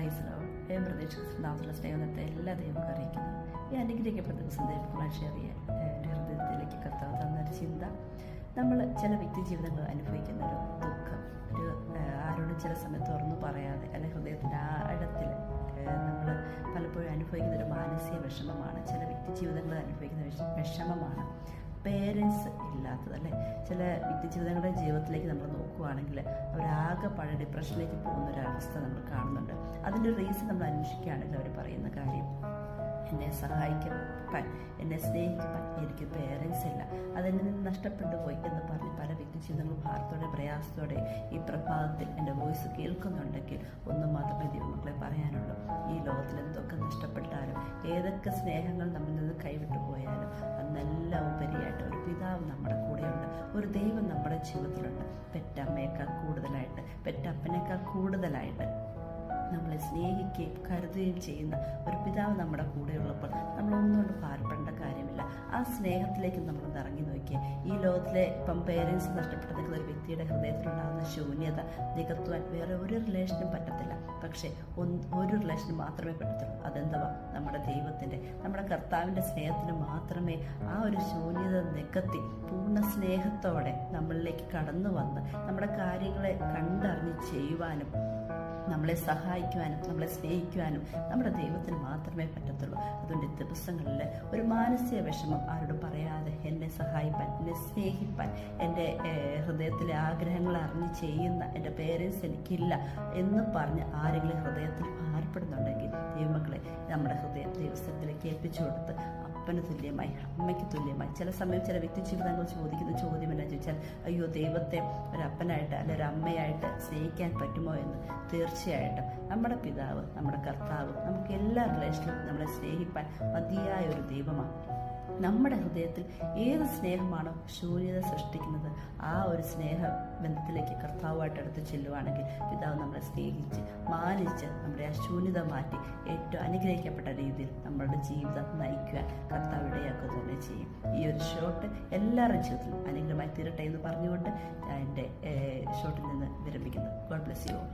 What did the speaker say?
പ്രൈസിലോ പ്രതീക്ഷിക്കുന്ന സ്നേഹത്തെ എല്ലാ ദൈവവും അറിയിക്കുന്നു. ഈ അനുഗ്രഹിക്കപ്പെട്ട ദിവസം ദൈവങ്ങളായി ഷെയർ ചെയ്യാൻ എൻ്റെ ഹൃദയത്തിലേക്ക് കർത്താവ് തന്നൊരു ചിന്ത, നമ്മൾ ചില വ്യക്തി ജീവിതങ്ങൾ അനുഭവിക്കുന്ന ഒരു ദുഃഖം, ഒരു ആരോടും ചില സമയത്ത് തുറന്നു പറയാതെ അല്ലെങ്കിൽ ഹൃദയത്തിൻ്റെ ആഴത്തിൽ നമ്മൾ പലപ്പോഴും അനുഭവിക്കുന്ന ഒരു മാനസിക വിഷമമാണ്. ചില വ്യക്തി ജീവിതങ്ങൾ അനുഭവിക്കുന്ന വിഷമമാണ് പേരൻസ് ഇല്ലാത്തത്, അല്ലേ? ചില വ്യക്തി ജീവിതങ്ങളുടെ ജീവിതത്തിലേക്ക് നമ്മൾ നോക്കുകയാണെങ്കിൽ അവരാകെ പഴയ ഡിപ്രഷനിലേക്ക് പോകുന്ന ഒരവസ്ഥ നമ്മൾ കാണുന്നുണ്ട്. അതിൻ്റെ റീസൺ നമ്മൾ അന്വേഷിക്കുകയാണെങ്കിൽ അവർ പറയുന്ന കാര്യം, എന്നെ സഹായിക്കാൻ, എന്നെ സ്നേഹിക്കാൻ എനിക്ക് പേരൻസ് ഇല്ല, അതെന്നിൽ നിന്ന് നഷ്ടപ്പെട്ടു പോയി എന്ന് പറഞ്ഞ് പല വ്യക്തി ജീവിതങ്ങളും ഭാരത്തോടെ പ്രയാസത്തോടെ ഈ പ്രഭാതത്തിൽ എൻ്റെ വോയിസ് കേൾക്കുന്നുണ്ടെങ്കിൽ ഒന്നും മാത്രമേ ദൈവമക്കളെ പറയാനുള്ളൂ. ഈ ലോകത്തിൽ എന്തൊക്കെ നഷ്ടപ്പെട്ടാലും ഏതൊക്കെ സ്നേഹങ്ങൾ നമ്മിൽ നിന്ന് കൈവിട്ടു പോയാലും അന്നെല്ലാം ഉപരിയായിട്ട് ഒരു പിതാവ് നമ്മുടെ കൂടെയുണ്ട്, ഒരു ദൈവം നമ്മുടെ ജീവിതത്തിലുണ്ട്. പെറ്റമ്മയേക്കാൾ കൂടുതലായിട്ട്, പെറ്റപ്പനേക്കാൾ കൂടുതലായിട്ട് നമ്മളെ സ്നേഹിക്കുകയും കരുതുകയും ചെയ്യുന്ന ഒരു പിതാവ് നമ്മുടെ കൂടെയുള്ളപ്പോൾ നമ്മളൊന്നുകൊണ്ട് ഭാരപ്പെടേണ്ട കാര്യമില്ല. ആ സ്നേഹത്തിലേക്ക് നമ്മൾ ഇറങ്ങി നോക്കിയാൽ ഈ ലോകത്തിലെ ഇപ്പം പേരൻസ് നഷ്ടപ്പെട്ടു നിൽക്കുന്ന ഒരു വ്യക്തിയുടെ ഹൃദയത്തിലുണ്ടാകുന്ന ശൂന്യത നികത്തുവാൻ വേറെ ഒരു റിലേഷനും പറ്റത്തില്ല. പക്ഷേ ഒരു റിലേഷന് മാത്രമേ പറ്റത്തുള്ളൂ. അതെന്തുവാ? നമ്മുടെ ദൈവത്തിൻ്റെ, നമ്മുടെ കർത്താവിൻ്റെ സ്നേഹത്തിന് മാത്രമേ ആ ഒരു ശൂന്യത നികത്തി പൂർണ്ണ സ്നേഹത്തോടെ നമ്മളിലേക്ക് കടന്നു വന്ന് നമ്മുടെ കാര്യങ്ങളെ കണ്ടറിഞ്ഞ് ചെയ്യുവാനും നമ്മളെ സഹായിക്കുവാനും നമ്മളെ സ്നേഹിക്കുവാനും നമ്മുടെ ദൈവത്തിന് മാത്രമേ പറ്റത്തുള്ളൂ. അതുകൊണ്ട് ദിവസങ്ങളിൽ ഒരു മാനസിക വിഷമം ആരോടും പറയാതെ എന്നെ സഹായിപ്പാൻ, എന്നെ സ്നേഹിപ്പാൻ, എൻ്റെ ഹൃദയത്തിലെ ആഗ്രഹങ്ങൾ അറിഞ്ഞ് ചെയ്യുന്ന എൻ്റെ പേരൻസ് എനിക്കില്ല എന്ന് പറഞ്ഞ് ആരെങ്കിലും ഹൃദയത്തിൽ ഭാരപ്പെടുന്നുണ്ടെങ്കിൽ ദൈവമക്കളെ നമ്മുടെ ഹൃദയം ദൈവസ്ഥത്തിലേക്ക് ഏൽപ്പിച്ചു കൊടുത്ത് അപ്പന് തുല്യമായി, അമ്മയ്ക്ക് തുല്യമായി, ചില സമയം ചില വ്യക്തി ജീവിതങ്ങൾ ചോദിക്കുന്ന ചോദ്യം എന്നാ ചോദിച്ചാൽ, അയ്യോ ദൈവത്തെ ഒരപ്പനായിട്ട് അല്ലെ ഒരു അമ്മയായിട്ട് സ്നേഹിക്കാൻ പറ്റുമോ എന്ന്. തീർച്ചയായിട്ടും നമ്മുടെ പിതാവ്, നമ്മുടെ കർത്താവ് നമുക്ക് എല്ലാ റിലേഷനിലും നമ്മളെ സ്നേഹിപ്പാൻ മതിയായ ഒരു ദൈവമാണ്. നമ്മുടെ ഹൃദയത്തിൽ ഏത് സ്നേഹമാണോ ശൂന്യത സൃഷ്ടിക്കുന്നത്, ആ ഒരു സ്നേഹ ബന്ധത്തിലേക്ക് കർത്താവുമായിട്ട് അടുത്ത് ചെല്ലുവാണെങ്കിൽ പിതാവ് നമ്മളെ സ്നേഹിച്ച് മാനിച്ച് നമ്മുടെ ആ ശൂന്യത മാറ്റി ഏറ്റവും അനുഗ്രഹിക്കപ്പെട്ട രീതിയിൽ നമ്മളുടെ ജീവിതം നയിക്കുവാൻ കർത്താവ് ഇടയാക്കുക തന്നെ ചെയ്യും. ഈ ഒരു ഷോട്ട് എല്ലാവരുടെ ജീവിതത്തിലും അനുഗ്രഹമായി തീരട്ടെ എന്ന് പറഞ്ഞുകൊണ്ട് ഞാൻ എൻ്റെ ഷോട്ടിൽ നിന്ന് വിരമിക്കുന്നു. God bless you all.